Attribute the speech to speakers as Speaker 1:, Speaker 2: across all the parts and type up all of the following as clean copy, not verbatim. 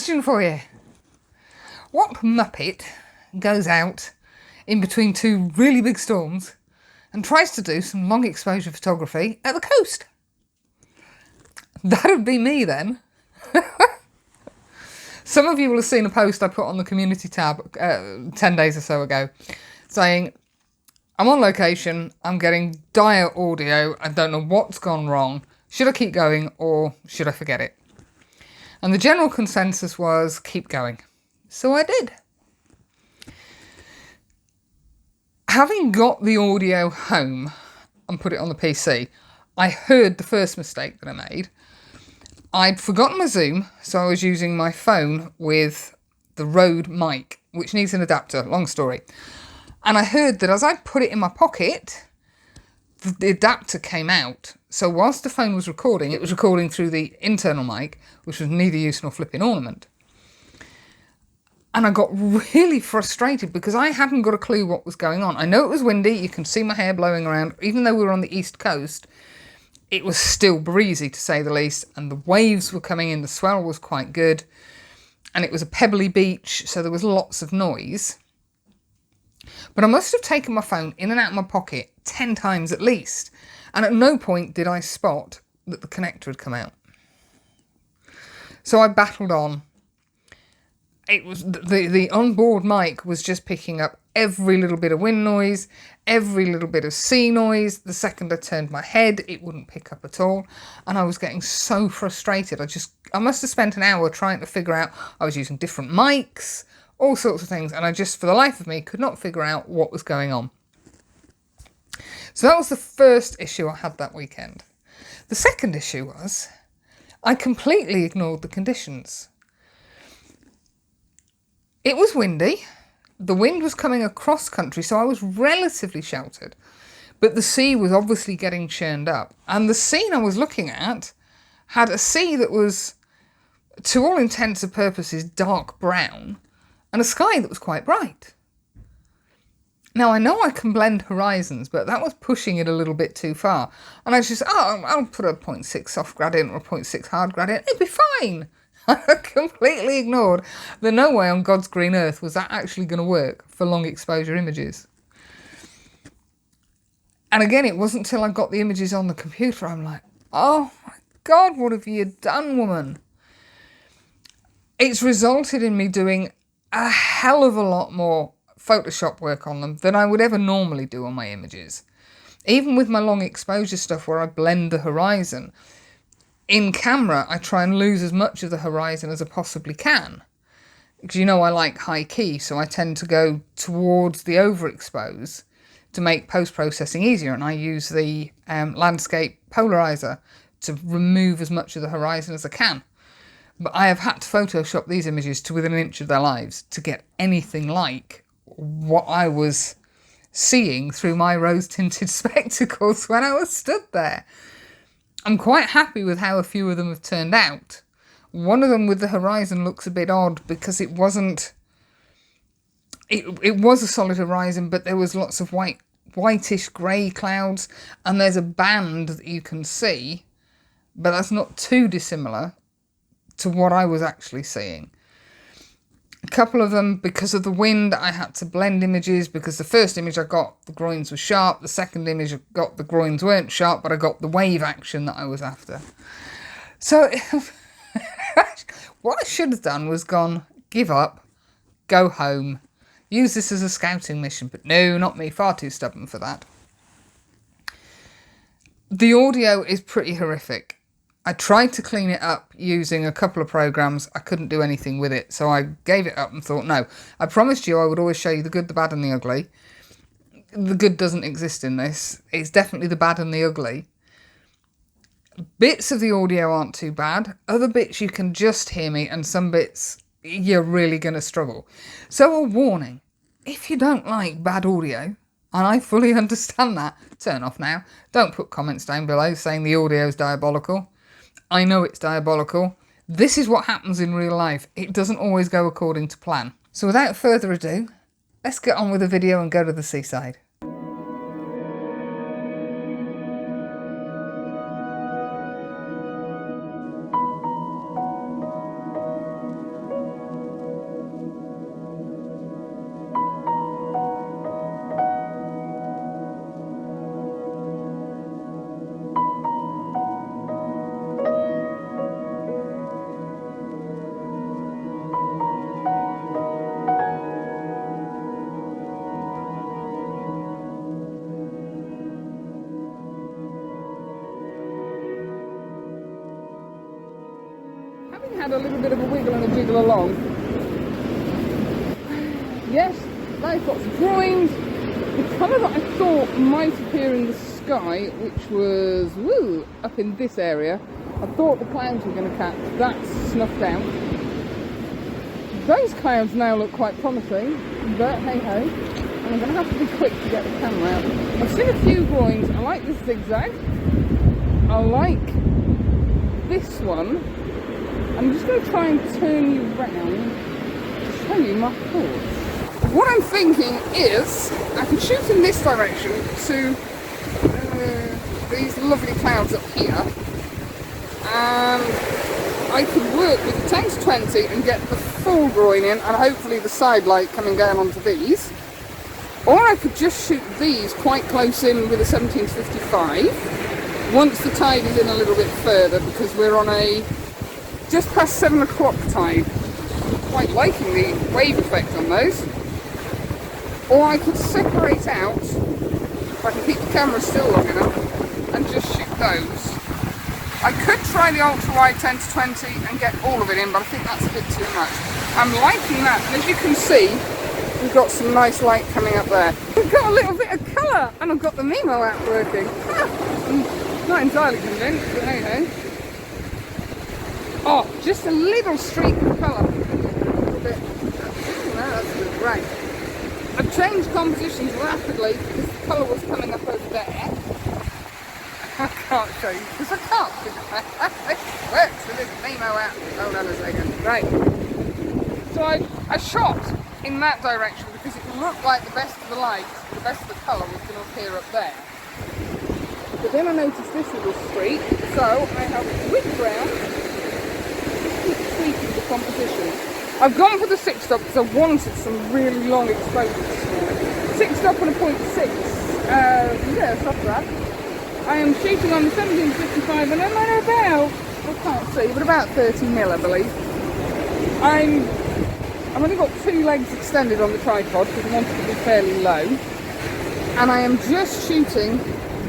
Speaker 1: Question for you. What muppet goes out in between two really big storms and tries to do some long exposure photography at the coast? That'd be me then. Some of you will have seen a post I put on the community tab 10 days or so ago saying, I'm on location, I'm getting dire audio, I don't know what's gone wrong, should I keep going or should I forget it? And the general consensus was keep going. So I did. Having got the audio home and put it on the PC, I heard the first mistake that I made. I'd forgotten my Zoom, so I was using my phone with the Rode mic, which needs an adapter, long story. And I heard that as I put it in my pocket, the adapter came out. So whilst the phone was recording, it was recording through the internal mic, which was neither use nor flipping ornament. And I got really frustrated because I hadn't got a clue what was going on. I know it was windy, you can see my hair blowing around. Even though we were on the east coast, it was still breezy to say the least, and the waves were coming in, the swell was quite good, and it was a pebbly beach, so there was lots of noise. But I must have taken my phone in and out of my pocket 10 times at least, and at no point did I spot that the connector had come out. So I battled on. It was the onboard mic was just picking up every little bit of wind noise, every little bit of sea noise. The second I turned my head, it wouldn't pick up at all. And I was getting so frustrated. I must have spent an hour trying to figure out, I was using different mics, all sorts of things. And I just, for the life of me, could not figure out what was going on. So that was the first issue I had that weekend. The second issue was, I completely ignored the conditions. It was windy, the wind was coming across country, so I was relatively sheltered, but the sea was obviously getting churned up, and the scene I was looking at had a sea that was, to all intents and purposes, dark brown, and a sky that was quite bright. Now, I know I can blend horizons, but that was pushing it a little bit too far, and I just, I'll put a 0.6 soft gradient or a 0.6 hard gradient, it'll be fine. I completely ignored that no way on God's green earth was that actually going to work for long exposure images. And again, it wasn't until I got the images on the computer, I'm like, oh my God, what have you done, woman? It's resulted in me doing a hell of a lot more Photoshop work on them than I would ever normally do on my images. Even with my long exposure stuff where I blend the horizon, in camera, I try and lose as much of the horizon as I possibly can. Because you know I like high key, so I tend to go towards the overexpose to make post-processing easier. And I use the landscape polarizer to remove as much of the horizon as I can. But I have had to Photoshop these images to within an inch of their lives to get anything like what I was seeing through my rose-tinted spectacles when I was stood there. I'm quite happy with how a few of them have turned out. One of them with the horizon looks a bit odd because it wasn't... It was a solid horizon, but there was lots of whitish grey clouds, and there's a band that you can see, but that's not too dissimilar to what I was actually seeing. A couple of them, because of the wind, I had to blend images because the first image I got, the groins were sharp. The second image I got, the groins weren't sharp, but I got the wave action that I was after. So what I should have done was gone, give up, go home, use this as a scouting mission. But no, not me, far too stubborn for that. The audio is pretty horrific. I tried to clean it up using a couple of programs. I couldn't do anything with it, so I gave it up and thought, no, I promised you I would always show you the good, the bad and the ugly. The good doesn't exist in this. It's definitely the bad and the ugly. Bits of the audio aren't too bad. Other bits you can just hear me, and some bits you're really going to struggle. So a warning, if you don't like bad audio, and I fully understand that, turn off now. Don't put comments down below saying the audio is diabolical. I know it's diabolical. This is what happens in real life. It doesn't always go according to plan. So without further ado, let's get on with the video and go to the seaside. Everything had a little bit of a wiggle and a jiggle along. Yes, nice lots of drawings. The colour that I thought might appear in the sky, which was up in this area, I thought the clouds were going to catch. That's snuffed out. Those clouds now look quite promising, but hey ho. And I'm going to have to be quick to get the camera out. I've seen a few drawings. I like this zigzag. I like this one. I'm just going to try and turn you round to show you my thoughts. What I'm thinking is I could shoot in this direction to these lovely clouds up here, and I could work with the 10-20 and get the full drawing in, and hopefully the side light coming down onto these. Or I could just shoot these quite close in with a 17-55 once the tide is in a little bit further, because we're on a just past 7 o'clock tide. Quite liking the wave effect on those. Or I could separate out, if I can keep the camera still long enough, and just shoot those. I could try the ultra-wide 10-20 and get all of it in, but I think that's a bit too much. I'm liking that, and as you can see, we've got some nice light coming up there. We've got a little bit of colour, and I've got the Nemo app working. I'm not entirely convinced, but hey ho. Oh, just a little streak of colour. A little bit. That's good, right. I've changed compositions rapidly because the colour was coming up over there. I can't show you because I can't. It works with this Nemo app. Hold on a second. Right. So I shot in that direction because it looked like the best of the light, the best of the colour was going to appear up there. But then I noticed this little streak, so I have whipped round to keep tweaking the composition. I've gone for the 6 stop because I wanted some really long exposures. 6 stop and a 0.6. Yeah, stop that. I am shooting on the 17-55 and I'm at about, I can't see, but about 30mm I believe. I've only got 2 legs extended on the tripod because I want it to be fairly low. And I am just shooting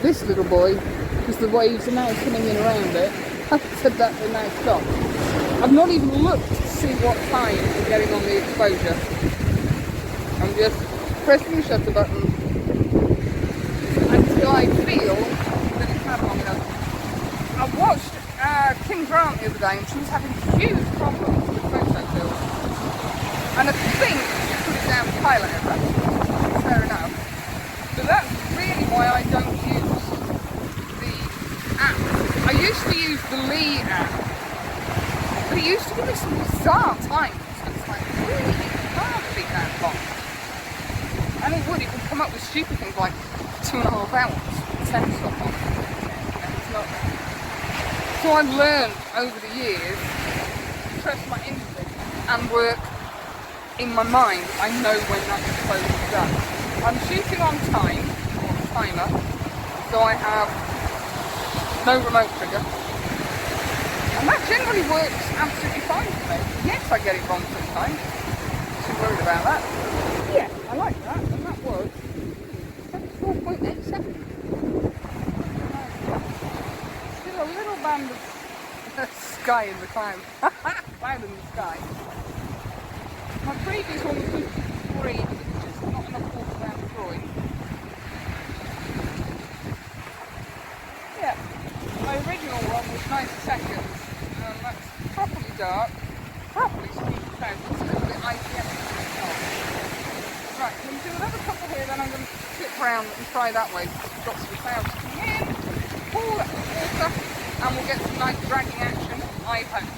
Speaker 1: this little boy because the waves are now coming in around it. I said that they now stopped. I've not even looked to see what time I'm getting on the exposure. I'm just pressing the shutter button until I feel that it's had long enough. I watched Kim Grant the other day and she was having huge problems with photo films. And I think she put it down to pilot error. Fair enough. But that's really why I don't use the app. I used to use the Lee app. But it used to give me some bizarre times. It's like really hard to beat that box. And it would come up with stupid things like 2.5 hours, 10 stop on. It's not. So I've learned over the years to trust my instinct and work in my mind. I know when that's supposed to be done. I'm shooting on time, or timer, so I have no remote trigger. And that generally works absolutely fine for me. Yes, I get it wrong sometimes. Too worried about that. Yeah, I like that, and that was 4.8 seconds. Still a little band of sky in the cloud. Cloud in the sky. My previous one was 53, but it was just not enough water down the drawing. Yeah, my original one was 90 seconds. That's properly dark, properly streaky clouds, it's a little bit IPM. Right, I'm going to do another couple here, then I'm going to flip around and try that way. We've got some clouds coming in, pull up the water, and we'll get some nice dragging action, I hope.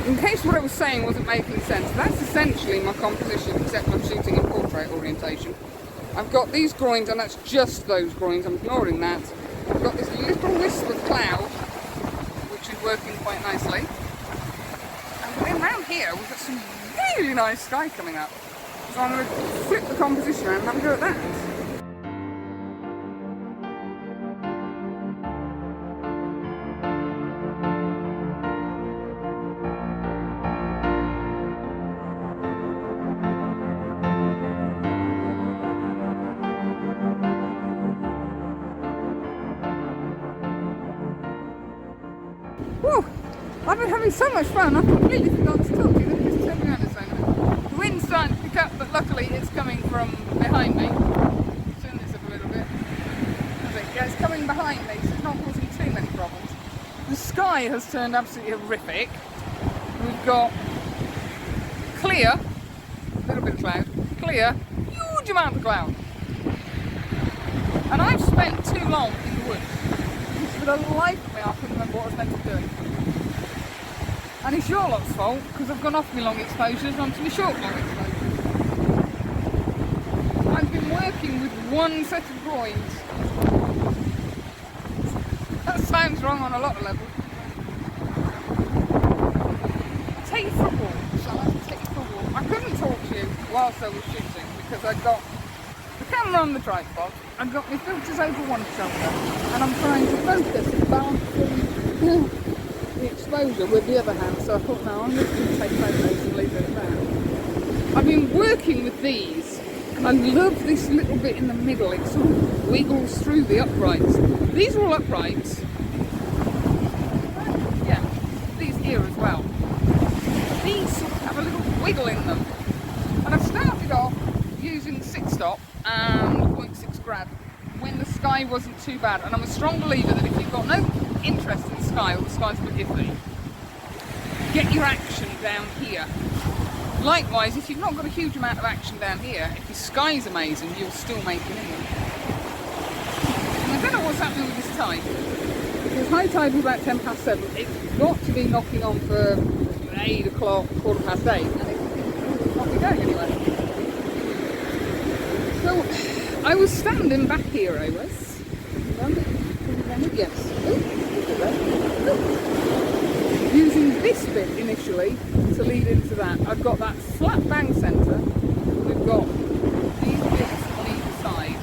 Speaker 1: In case what I was saying wasn't making sense, that's essentially my composition, except I'm shooting in portrait orientation. I've got these groins, and that's just those groins, I'm ignoring that. I've got this little wisp of cloud, working quite nicely. And then around here we've got some really nice sky coming up. So I'm going to flip the composition around and have a go at that. Whoa! I've been having so much fun, I've completely forgotten to talk to you. Let me just turn around a second. The wind's starting to pick up, but luckily it's coming from behind me. Turn this up a little bit. Yeah, it's coming behind me, so it's not causing too many problems. The sky has turned absolutely horrific. We've got clear, a little bit of cloud, clear, huge amount of cloud. And I've spent too long in the woods. For the life of me, I couldn't remember what I was meant to be doing. And it's your lot's fault, because I've gone off my long exposures onto my short long exposures. I've been working with one set of groins. That sounds wrong on a lot of levels. Take you for a walk. Shall I take you for a walk? I couldn't talk to you whilst I was shooting because I got the camera on the tripod, I've got my filters over one shoulder, and I'm trying to focus and balance the exposure with the other hand, so I thought, no, I'm just going to take photos and leave it at that. I've been working with these, and I love this little bit in the middle. It sort of wiggles through the uprights. These are all uprights. Yeah, these here as well. These sort of have a little wiggle in them. And I started off using 6-stop and 0.6 grad when the sky wasn't too bad. And I'm a strong believer that if you've got no interest in the sky, or the sky's a bit iffy, get your action down here. Likewise, if you've not got a huge amount of action down here, if your sky's amazing, you'll still make an image. And I don't know what's happening with this tide, because high tide was about 7:10. It's got to be knocking on for 8 o'clock, 8:15, and it's not going anywhere. So I was standing back here, I was. Yes. Using this bit initially to lead into that. I've got that flat bang centre. We've got these bits on either side.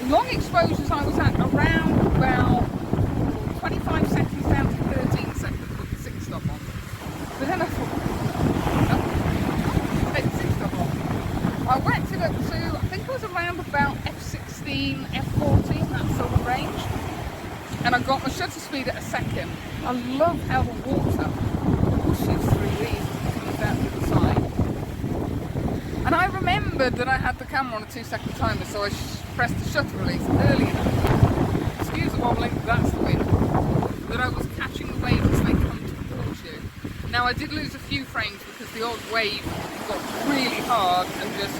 Speaker 1: Long exposures I was at around about 25 seconds down to 13 seconds with the 6-stop on. But then I thought, take the 6-stop on. I whacked it up to, I think it was around about F16, F14, that sort of range. And I got my shutter speed at a second. I love how the water pushes through these and comes out to the side. And I remembered that I had the camera on a 2-second timer, so I pressed the shutter release early enough. Excuse the wobbling, that's the wind. That I was catching the waves as they come towards you. Now I did lose a few frames because the odd wave got really hard and just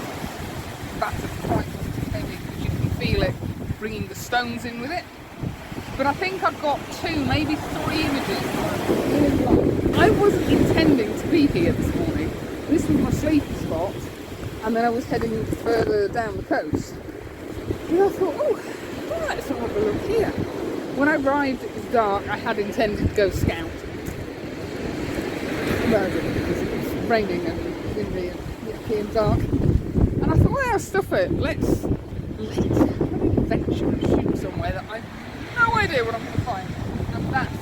Speaker 1: battered the tripod too heavy, because you can feel it bringing the stones in with it. But I think I've got 2, maybe 3 images. I wasn't intending to be here this morning. This was my sleepy spot, and then I was heading further down the coast. And I thought, oh, let's have a look here. When I arrived, it was dark. I had intended to go scout. But I didn't, because it was raining and windy and yucky and dark. And I thought, well, stuff it. Let's have an adventure and shoot somewhere that I no idea what I'm going to find, and that's